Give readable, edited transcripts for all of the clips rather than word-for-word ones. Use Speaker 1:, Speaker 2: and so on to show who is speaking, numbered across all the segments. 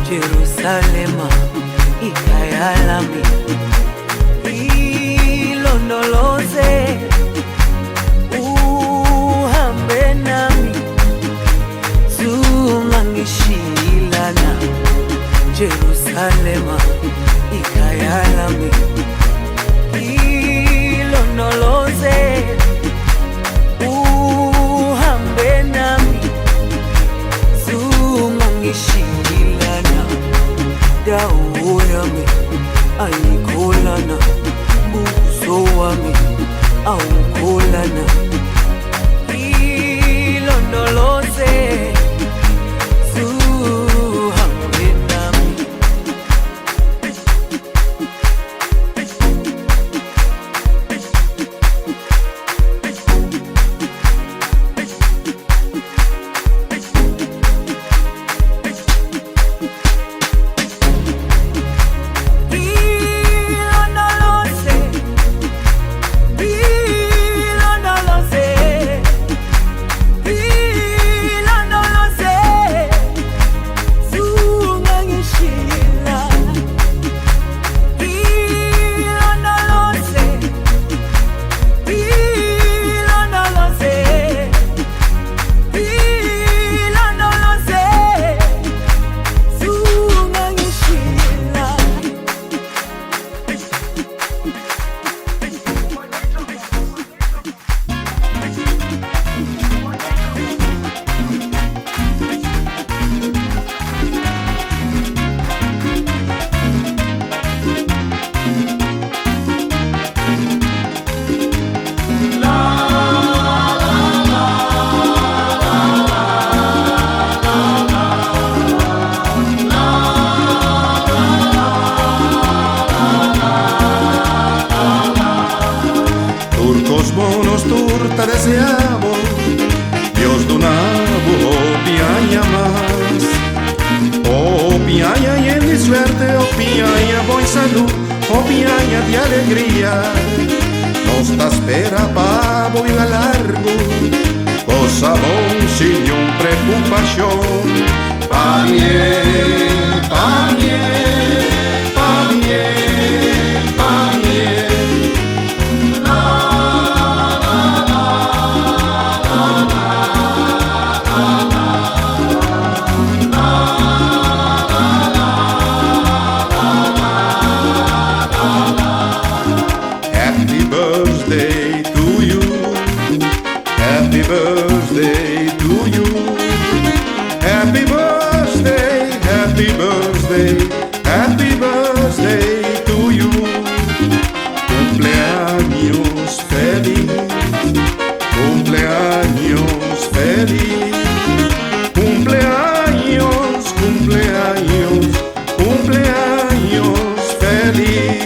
Speaker 1: Jerusalema ikhaya lami, ilondoloze uhambe nami, zungangishilana. Jerusalema ikhaya lami, ilondoloze uhambe nami, zungangishilana. Dawo yami ayikholana, buso wami awukholana. Ilondoloze zuhambe nami.
Speaker 2: Turcos monos turta deseamos, Dios donavo, oh piaña más. Oh piaña y en mi suerte, oh piaña voy salud, oh piaña de alegría. Nos ta espera pavo y largo, cosa bon sin preocupación. Pa bien, pa bien, pa bien, pa bien. Happy birthday to you. Happy birthday to you. Happy birthday, happy birthday, happy birthday to you. Cumpleaños feliz, cumpleaños feliz, cumpleaños, cumpleaños, cumpleaños feliz.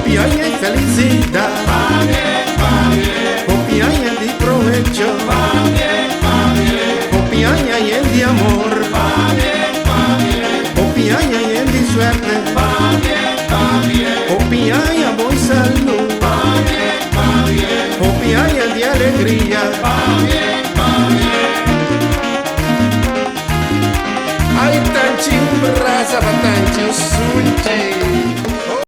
Speaker 2: Piaña y felicidad, oh piaña de provecho, oh piaña y el de amor, oh piaña y el de suerte, oh piaña voy salud, oh piaña de alegría. Ay tan chimbraza, tan chisuche.